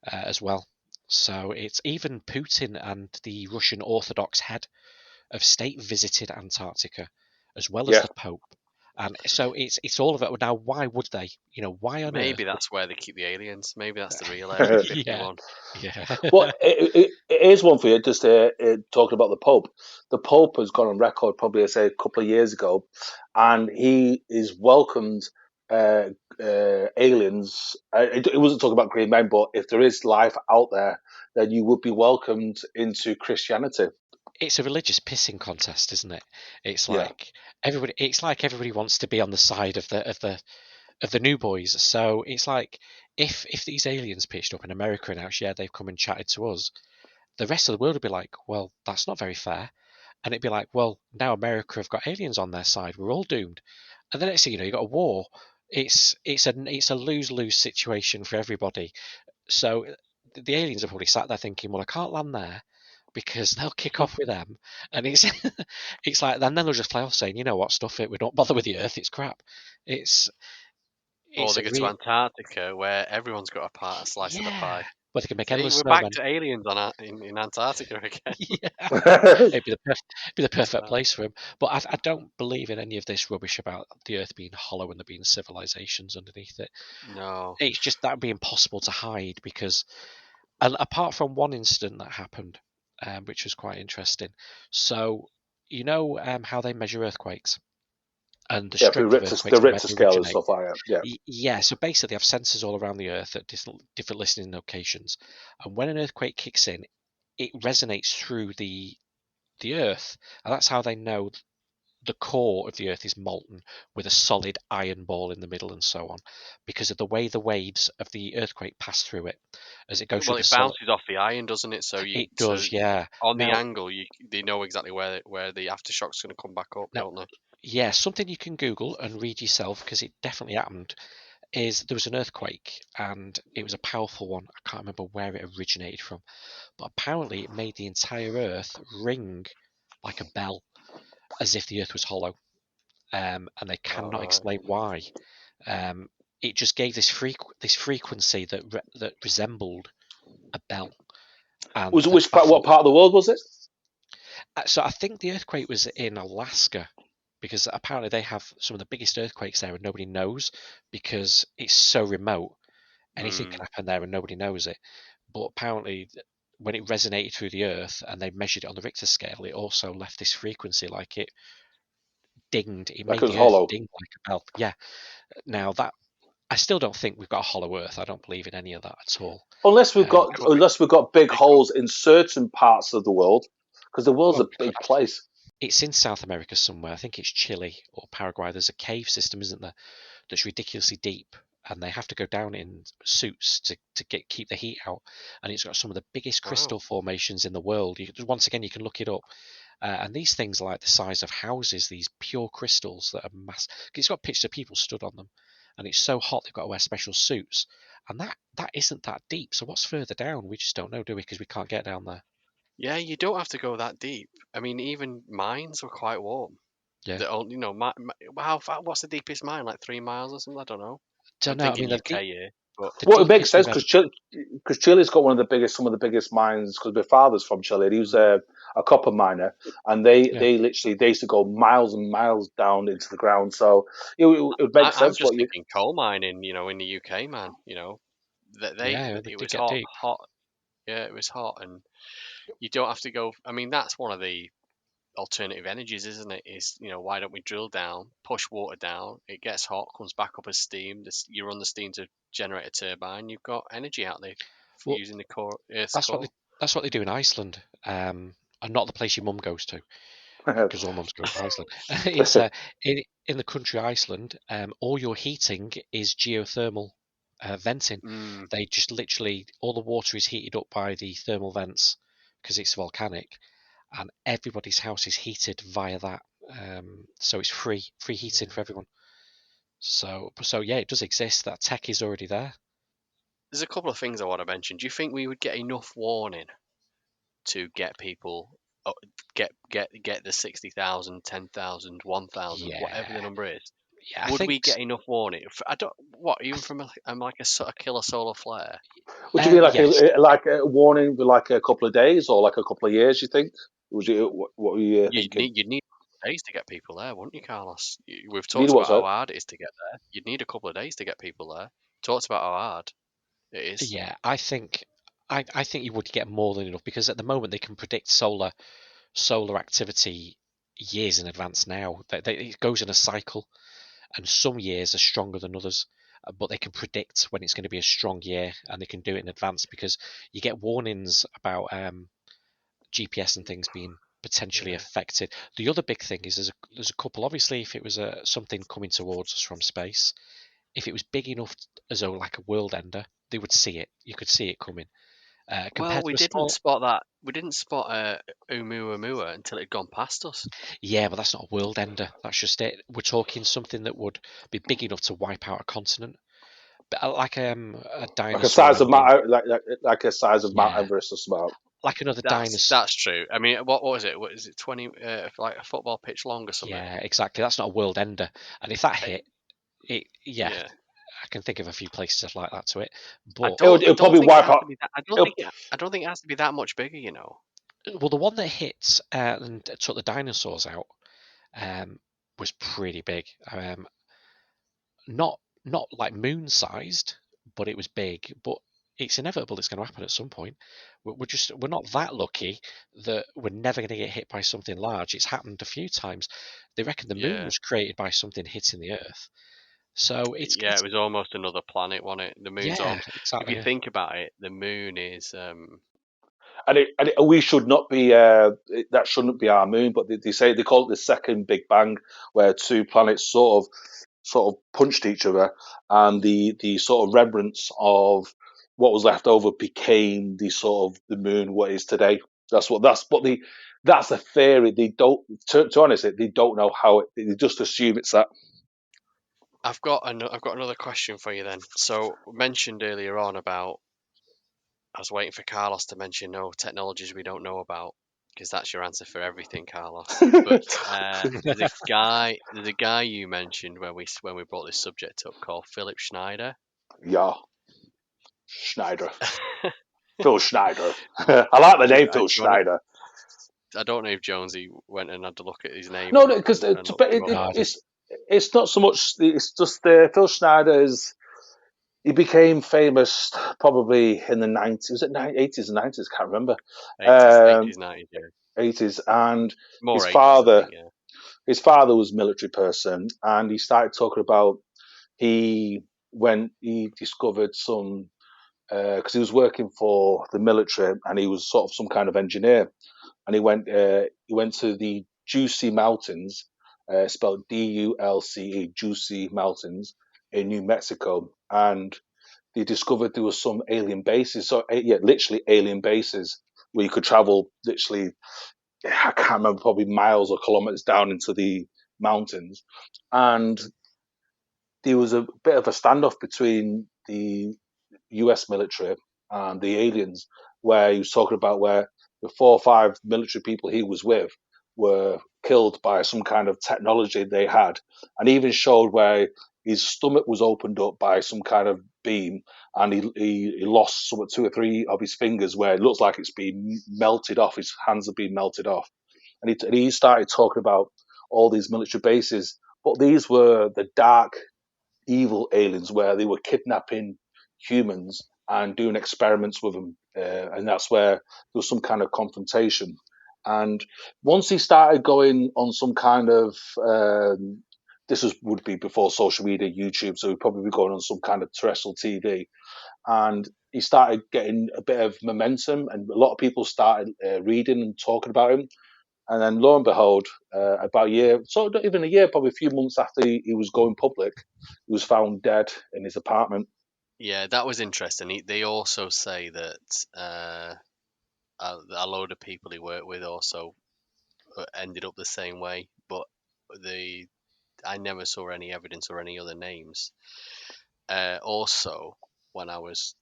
as well. So it's even Putin and the Russian Orthodox head of state visited Antarctica, as well as Yeah. the Pope. And so it's all of it. Now, why would they? Why on Maybe earth? that's where they keep the aliens. Maybe that's the real Area 51. Yeah. Well, it is one for you. Just talking about the Pope. The Pope has gone on record, probably I say a couple of years ago, and he is welcomed aliens. It wasn't talking about green men, but if there is life out there, then you would be welcomed into Christianity. It's a religious pissing contest, isn't it? It's Yeah. like everybody wants to be on the side of the new boys. So it's like if these aliens pitched up in America and yeah, they've come and chatted to us, the rest of the world would be like, well, that's not very fair. And it'd be like, well, now America have got aliens on their side. We're all doomed. And then next thing you know, you got a war. It's a lose-lose situation for everybody. So the aliens are probably sat there thinking, well, I can't land there because they'll kick off with them, and it's it's like, and then they'll just fly off saying, you know what, stuff it, we don't bother with the Earth, it's crap. It's Or it's they a go to real Antarctica where everyone's got a slice of the yeah, pie. where they can make See, endless we're back snowmen. to aliens in Antarctica again. Yeah, it'd be the perfect place for him. But I don't believe in any of this rubbish about the Earth being hollow and there being civilizations underneath it. No. It's just that would be impossible to hide because, and apart from one incident that happened, which was quite interesting. So how they measure earthquakes and the Yeah, through strength of the earthquakes and where Richter they scale and originate. stuff like that. Yeah. Yeah, so basically, they have sensors all around the Earth at different listening locations, and when an earthquake kicks in, it resonates through the Earth, and that's how they know the core of the Earth is molten with a solid iron ball in the middle, and so on, because of the way the waves of the earthquake pass through it as it goes through Well, the it solid. bounces off the iron, doesn't it? So It does, yeah. on the Now, angle, they know exactly where the aftershock's going to come back up, now, don't they? yeah, something you can Google and read yourself because it definitely happened. Is there was an earthquake and it was a powerful one. I can't remember where it originated from, but apparently it made the entire Earth ring like a bell, as if the Earth was hollow. And they All cannot right. explain why. It just gave this frequency that resembled a bell. And that What baffled. part of the world was it? So I think the earthquake was in Alaska because apparently they have some of the biggest earthquakes there and nobody knows because it's so remote. Anything can happen there and nobody knows it. But apparently, when it resonated through the earth and they measured it on the Richter scale, it also left this frequency like it dinged. It Like made it was the earth hollow. ding like a bell. Yeah. Now that I still don't think we've got a hollow earth. I don't believe in any of that at all. Unless we've got Could be. big They could- holes in certain parts of the world, because the world's Well, a big place. it's in South America somewhere. I think it's Chile or Paraguay. There's a cave system, isn't there, that's ridiculously deep, and they have to go down in suits to keep the heat out. And it's got some of the biggest crystal Wow. formations in the world. Once again, you can look it up. And these things are like the size of houses. These pure crystals that are massive. It's got pictures of people stood on them, and it's so hot they've got to wear special suits. And that isn't that deep. So what's further down? We just don't know, do we? Because we can't get down there. Yeah, you don't have to go that deep. I mean, even mines were quite warm. Yeah. How far? What's the deepest mine? Like 3 miles or something? I don't know. Don't I'm know. I thinking mean, UK here, but the Well, it makes deepest sense we've ever. because Chile's got some of the biggest mines. Because my father's from Chile. He was a copper miner, and Yeah. they used to go miles and miles down into the ground. So it makes I'm sense just what you. thinking coal mining. In the UK, man. That Yeah, they it did was get deep. hot. Yeah, it was hot, and you don't have to go. I mean, that's one of the alternative energies, isn't it? Why don't we drill down, push water down, it gets hot, comes back up as steam. You run the steam to generate a turbine. You've got energy out there Well, using the Earth's that's what core. they do in Iceland, and not the place your mum goes to, because all mums go to Iceland. It's in the country Iceland. All your heating is geothermal. venting. Mm. They just literally, all the water is heated up by the thermal vents because it's volcanic, and everybody's house is heated via that. So it's free heating for everyone. So yeah, it does exist. That tech is already there. There's a couple of things I want to mention. Do you think we would get enough warning to get people get the 60,000, 10,000, 1,000, whatever the number is? Yeah, I Would think we get enough warning? I don't. What, even from like a sort of killer solar flare? Would you be yes. like a warning for like a couple of days or like a couple of years? You think? Would you? What were you thinking? You'd need days to get people there, wouldn't you, Carlos? We've You need talked what? about how So hard it is to get there. You'd need a couple of days to get people there. Talked about how hard it is. Yeah, I think you would get more than enough, because at the moment they can predict solar activity years in advance now. It goes in a cycle, and some years are stronger than others, but they can predict when it's going to be a strong year, and they can do it in advance because you get warnings about GPS and things being potentially affected. The other big thing is there's a couple. Obviously, if it was something coming towards us from space, if it was big enough as though like a world ender, they would see it. You could see it coming. Well, Compared we to a didn't small, spot that. We didn't spot Oumuamua until it had gone past us. yeah, but that's not a world ender. That's just it. We're talking something that would be big enough to wipe out a continent, but like a like a dinosaur size of ending. Mount, like a size of Mount Yeah, Everest or something. like another dinosaur. That's true. I mean, what was it? What is it? 20 like a football pitch long or something? Yeah, exactly. That's not a world ender. And if that I- hit, yeah, yeah. I can think of a few places like that to it. I But don't. I It'll don't probably think it wipe has out. to be that. It'll, I don't think it has to be that much bigger. You know. well, the one that hit and took the dinosaurs out was pretty big. Not like moon sized, but it was big. But it's inevitable it's going to happen at some point. We're not that lucky that we're never going to get hit by something large. It's happened a few times. They reckon the moon Yeah. was created by something hitting the Earth. So Yeah, it was almost another planet, wasn't it? The moon's yeah, almost. If exactly. you Yeah. think about it, the moon is. we should not be. That shouldn't be our moon, but they say they call it the second Big Bang, where two planets sort of punched each other, and the sort of remnants of what was left over became the sort of the moon what is today. That's a theory. They don't, to honest, they don't know how it. They just assume it's that. I've got another question for you then. So mentioned earlier on about. I was waiting for Carlos to mention no technologies we don't know about, because that's your answer for everything, Carlos. But there's a guy you mentioned when we brought this subject up called Philip Schneider. Yeah, Schneider, Phil Schneider. I like the name Phil Schneider. I don't know if Jonesy went and had to look at his name. No, because and looked him up. it's not so much. It's just Phil Schneider's. He became famous probably in the 90s. Was it 80s and 90s? Can't remember. 80s, 90s, yeah. 80s, and More his 80s, I father. think, yeah. His father was a military person, and he started talking about when he discovered some because he was working for the military and he was sort of some kind of engineer, and he went to the Juicy Mountains, spelled Dulce, Juicy Mountains in New Mexico, and they discovered there was some alien bases. So yeah, literally alien bases where you could travel literally, I can't remember, probably miles or kilometers down into the mountains, and there was a bit of a standoff between the US military and the aliens, where he was talking about where the 4 or 5 military people he was with were killed by some kind of technology they had, and even showed where his stomach was opened up by some kind of beam, and he lost some 2 or 3 of his fingers where it looks like it's been melted off. His hands have been melted off, and he started talking about all these military bases, but these were the dark evil aliens where they were kidnapping humans and doing experiments with them, and that's where there was some kind of confrontation. And once he started going on some kind of would be before social media, YouTube, so he'd probably be going on some kind of terrestrial TV, and he started getting a bit of momentum, and a lot of people started reading and talking about him. And then lo and behold, about a year, so not even a year, probably a few months after he was going public, he was found dead in his apartment. Yeah, that was interesting. They also say that a load of people he worked with also ended up the same way, but I never saw any evidence or any other names. Also, when I was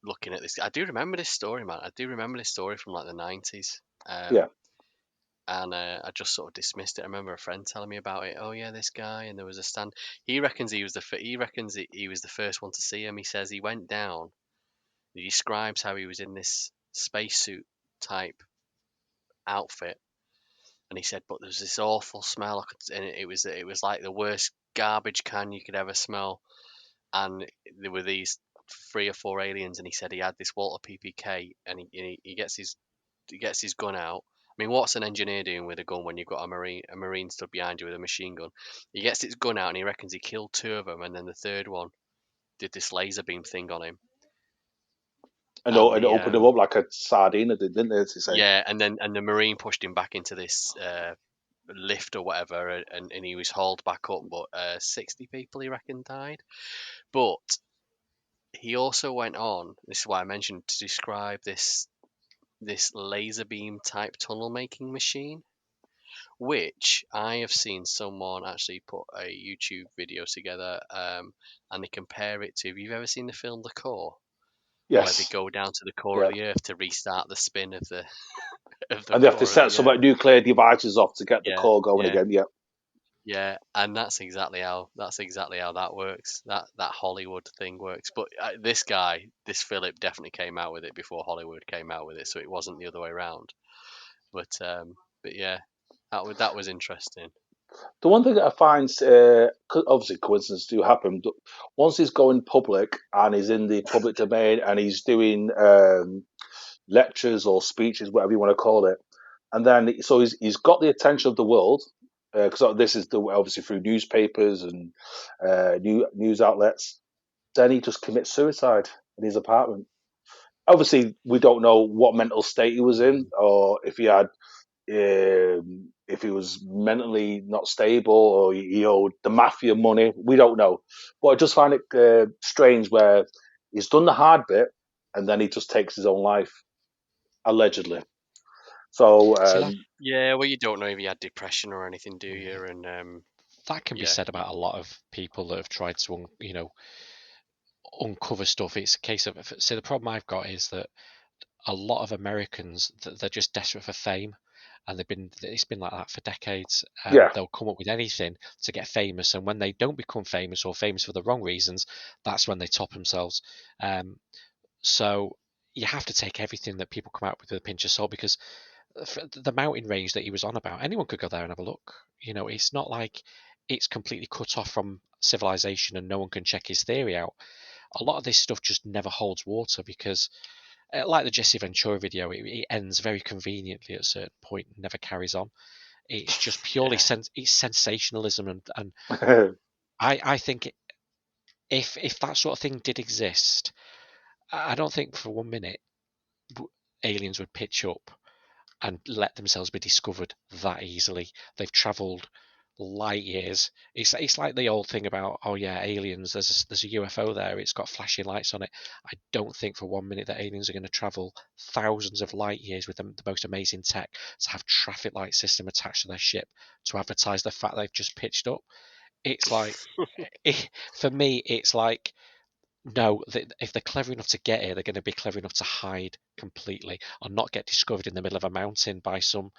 looking at this, I do remember this story, man. I do remember this story from like the 90s. Yeah. And I just sort of dismissed it. I remember a friend telling me about it. Oh yeah, this guy, and there was a stand. He reckons he was he was the first one to see him. He says he went down. He describes how he was in this spacesuit type outfit, and he said, but there was this awful smell, and it was like the worst garbage can you could ever smell. And there were these 3 or 4 aliens, and he said he had this Walter PPK, and he gets his gun out. I mean, what's an engineer doing with a gun when you've got a marine stood behind you with a machine gun? He gets his gun out, and he reckons he killed 2 of them, and then the third one did this laser beam thing on him. And And it opened him up like a sardine, didn't it? As you say. Yeah, and the marine pushed him back into this lift or whatever, and he was hauled back up. But 60 people, he reckoned, died. But he also went on. This is why I mentioned, to describe this laser beam type tunnel making machine, which I have seen someone actually put a YouTube video together, and they compare it to. Have you ever seen the film The Core? Where they Yes. go down to the core Yeah. of the Earth to restart the spin of the And they have to core of set the some Earth. like nuclear devices off to get the Yeah, core going yeah, again. Yeah. yeah, and that's exactly how that works. That Hollywood thing works. But this guy, this Philip, definitely came out with it before Hollywood came out with it, so it wasn't the other way around. But yeah, that was interesting. The one thing that I find, obviously coincidences do happen, but once he's going public and he's in the public domain and he's doing lectures or speeches, whatever you want to call it, and then so he's got the attention of the world because this is obviously through newspapers and news outlets. Then he just commits suicide in his apartment. Obviously, we don't know what mental state he was in or if he had if he was mentally not stable or he owed the mafia money. We don't know. But I just find it strange where he's done the hard bit and then he just takes his own life, allegedly. So, Yeah, well, you don't know if he had depression or anything, do you? And that can be said about a lot of people that have tried to, uncover stuff. It's a case of, so the problem I've got is that a lot of Americans, they're just desperate for fame, and it's been like that for decades. yeah. They'll come up with anything to get famous, and when they don't become famous or famous for the wrong reasons, that's when they top themselves. So you have to take everything that people come out with a pinch of salt, because the mountain range that he was on about, anyone could go there and have a look. It's not like it's completely cut off from civilization and no one can check his theory out. A lot of this stuff just never holds water because, like the Jesse Ventura video, it ends very conveniently at a certain point and never carries on. It's just purely it's sensationalism, and I think if that sort of thing did exist, I don't think for 1 minute aliens would pitch up and let themselves be discovered that easily. They've travelled light years. It's like the old thing about, oh yeah, aliens. There's a UFO there. It's got flashing lights on it. I don't think for 1 minute that aliens are going to travel thousands of light years with the most amazing tech to have traffic light system attached to their ship to advertise the fact they've just pitched up. It's like, for me, it's like, no, if they're clever enough to get here, they're going to be clever enough to hide completely or not get discovered in the middle of a mountain by some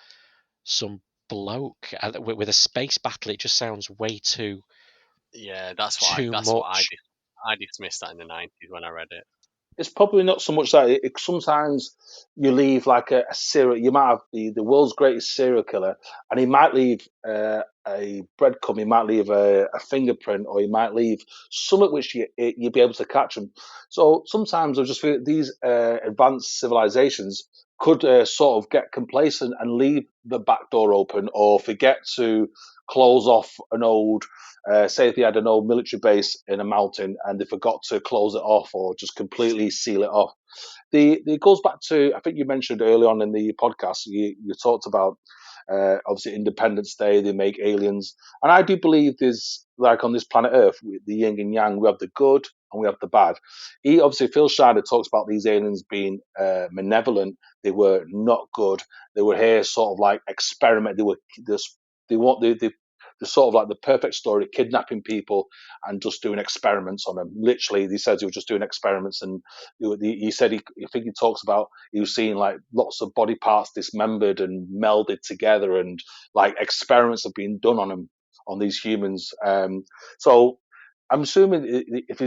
bloke with a space battle. It just sounds way too much. I dismissed that in the 90s when I read it. It's probably not so much that sometimes you leave like a serial. You might have the world's greatest serial killer, and he might leave a breadcrumb. He might leave a fingerprint, or he might leave something which you'd be able to catch him. So sometimes I just feel that these advanced civilizations could sort of get complacent and leave the back door open, or forget to close off an old. Say if they had an old military base in a mountain and they forgot to close it off or just completely seal it off. It goes back to, I think you mentioned early on in the podcast, you talked about obviously Independence Day, they make aliens. And I do believe there's, like on this planet Earth, the yin and yang, we have the good and we have the bad. Phil Schneider talks about these aliens being malevolent. They were not good. They were here sort of like experiment. They were just they're sort of like the perfect story, kidnapping people and just doing experiments on them. Literally, he says he was just doing experiments, and he said I think he talks about he was seeing like lots of body parts dismembered and melded together, and like experiments have been done on them, on these humans. So I'm assuming if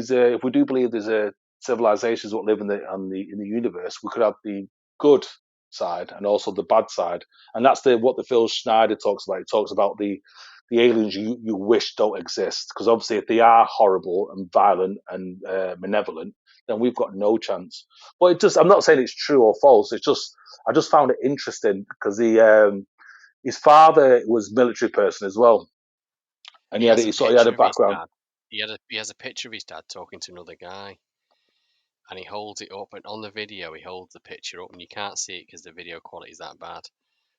we do believe there's a civilizations that live in the universe, we could have the good side and also the bad side, and that's what the Phil Schneider talks about. He talks about the aliens you wish don't exist, because obviously if they are horrible and violent and malevolent, then we've got no chance. But I'm not saying it's true or false. It's just I just found it interesting because his father was a military person as well, and He has a he had a picture of his background. dad. He has a picture of his dad talking to another guy, and he holds it up. And on the video, he holds the picture up, and you can't see it because the video quality is that bad.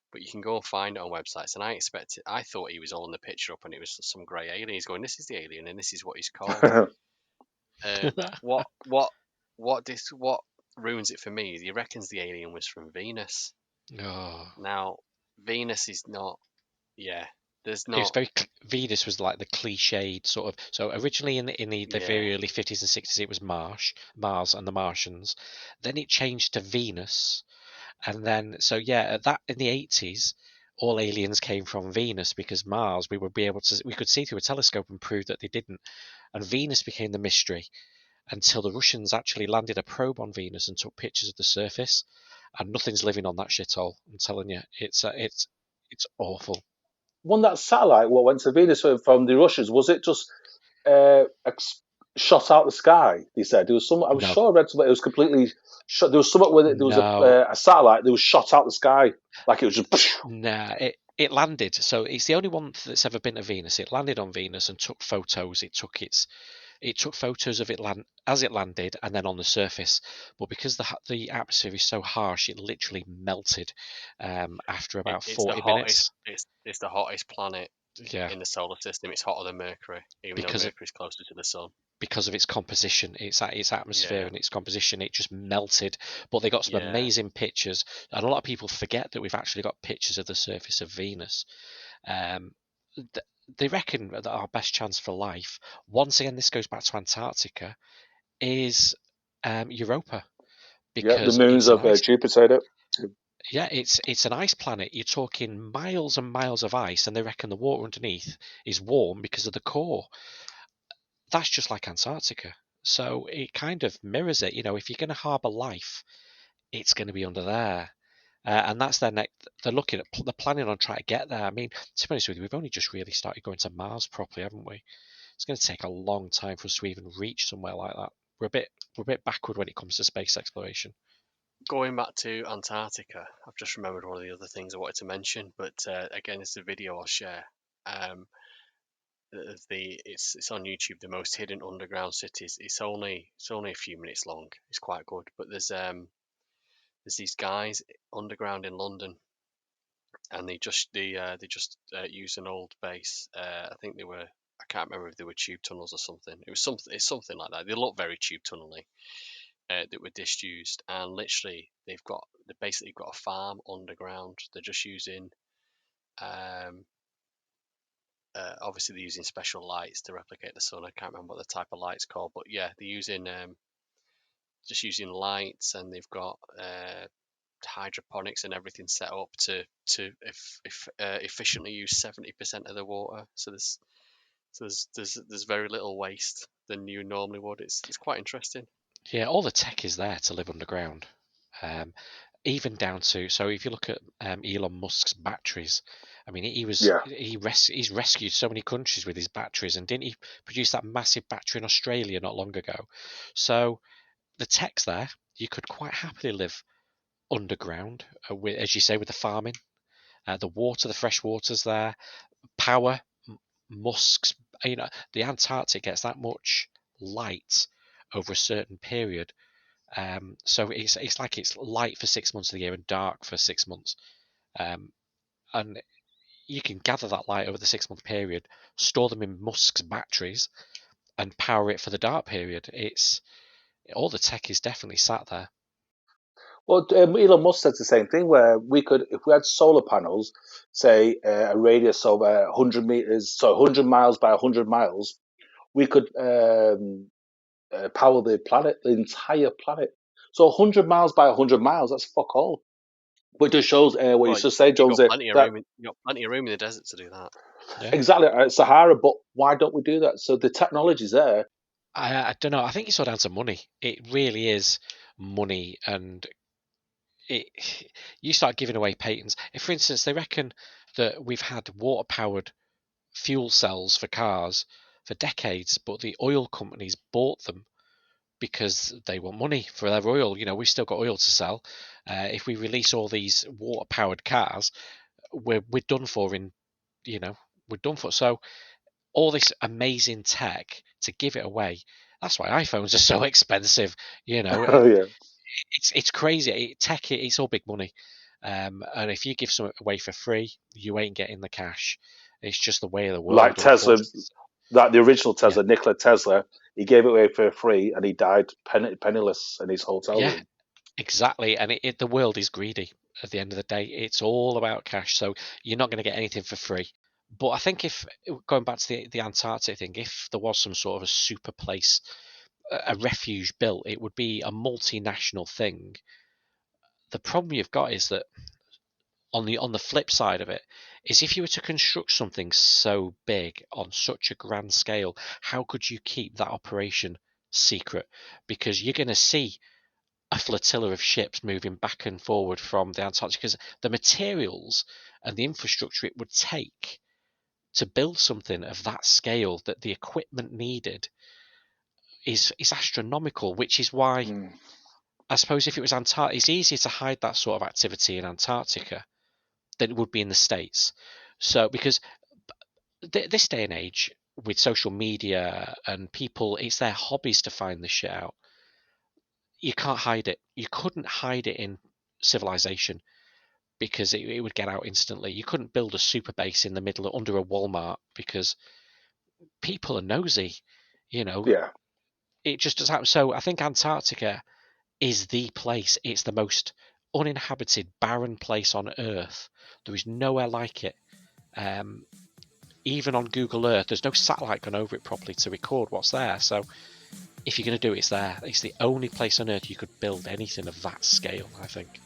But you can go and find it on websites. And I thought he was holding the picture up, and it was some grey alien. He's going, "This is the alien, and this is what he's called." What ruins it for me? He reckons the alien was from Venus. Oh. Now, Venus is not. Yeah, there's It was not. Venus was like the cliched sort of. So originally in the very early 50s and 60s, it was Mars and the Martians. Then it changed to Venus, and then at that in the 80s, all aliens came from Venus, because Mars we could see through a telescope and prove that they didn't, and Venus became the mystery until the Russians actually landed a probe on Venus and took pictures of the surface, and nothing's living on that shithole. I'm telling you, it's awful. One that satellite what went to Venus from the Russians, was it just shot out the sky? He said there was some. I was No, sure I read something. It was completely shot. There was something with it. There was no, a satellite that was shot out the sky, like it was just. nah. It landed. So it's the only one that's ever been to Venus. It landed on Venus and took photos. It took photos of it as it landed, and then on the surface. But because the atmosphere is so harsh, it literally melted after about It's the 40 minutes. hottest. It's the hottest planet Yeah, in the solar system. It's hotter than Mercury, even though because Mercury is closer to the sun. because of its composition, its atmosphere Yeah, and its composition, it just melted. But they got some yeah. amazing pictures, and a lot of people forget that we've actually got pictures of the surface of Venus. Um, they reckon that our best chance for life, once again, this goes back to Antarctica, is Europa, Yeah, the because moons it's an of ice. Jupiter. Yeah, it's an ice planet. You're talking miles and miles of ice, and they reckon the water underneath is warm because of the core. That's just like Antarctica. So it kind of mirrors it. If you're going to harbour life, it's going to be under there. And that's their next. They're planning on trying to get there. I mean, to be honest with you, we've only just really started going to Mars properly, haven't we? It's going to take a long time for us to even reach somewhere like that. We're a bit backward when it comes to space exploration. Going back to Antarctica, I've just remembered one of the other things I wanted to mention, but again, it's a video I'll share. It's on YouTube. The most hidden underground cities. It's only a few minutes long. It's quite good. But there's these guys underground in London, and they just used an old base. I think they were. I can't remember if they were tube tunnels or something. It was something. It's something like that. They look very tube tunnely. That were disused, and literally they basically got a farm underground. They're just using um, obviously they're using special lights to replicate the sun. I can't remember what the type of light's called, but yeah, they're using just using lights, and they've got hydroponics and everything set up to efficiently use 70% of the water. So there's very little waste than you normally would. It's quite interesting. Yeah, all the tech is there to live underground. Um, Even down to, so if you look at Elon Musk's batteries, I mean Yeah, he's rescued so many countries with his batteries, and didn't he produce that massive battery in Australia not long ago? So the tech's there. You could quite happily live underground, as you say, with the farming, the fresh water's there, power. Musk's, the Antarctic gets that much light over a certain period. So it's like it's light for 6 months of the year and dark for 6 months. And you can gather that light over the 6 month period, store them in Musk's batteries, and power it for the dark period. It's all the tech is definitely sat there. Well, Elon Musk said the same thing, where we could, if we had solar panels, say a radius of 100 meters, so 100 miles by 100 miles, we could power the planet, the entire planet. So 100 miles by 100 miles, that's fuck all. But it just shows what Well, you just said, you've Jones, got plenty of that room. You've got plenty of room in the desert to do that. Yeah. exactly Sahara. But why don't we do that? So the technology's there. I don't know. I think it's all down to money. It really is money, and you start giving away patents. If, for instance, they reckon that we've had water-powered fuel cells for cars for decades, but the oil companies bought them because they want money for their oil. You know, we've still got oil to sell. If we release all these water-powered cars, we're done for. We're done for. So all this amazing tech to give it away. That's why iPhones are so expensive. You know, Oh yeah, it's crazy. Tech, it's all big money. And if you give something away for free, you ain't getting the cash. It's just the way of the like world, Tesla, unfortunately. like the original Yeah, Tesla, Nikola Tesla. He gave it away for free, and he died penniless in his hotel yeah, room. exactly. And the world is greedy. At the end of the day, it's all about cash. So you're not going to get anything for free. But I think if going back to the Antarctic thing, if there was some sort of a super place, a refuge built, it would be a multinational thing. The problem you've got is that on the flip side of it is if you were to construct something so big on such a grand scale, how could you keep that operation secret? Because you're going to see a flotilla of ships moving back and forward from the Antarctic, because the materials and the infrastructure it would take to build something of that scale, that the equipment needed is astronomical, which is why I suppose if it was Antarctica, it's easier to hide that sort of activity in Antarctica than it would be in the States. So, because this day and age, with social media and people, it's their hobbies to find this shit out. You can't hide it. You couldn't hide it in civilization because it would get out instantly. You couldn't build a super base in the middle under a Walmart because people are nosy. You know, Yeah. it just does happen. So I think Antarctica is the place. It's the most uninhabited, barren place on Earth. There is nowhere like it. Even on Google Earth, there's no satellite gone over it properly to record what's there. So if you're going to do it, it's there. It's the only place on Earth you could build anything of that scale, I think.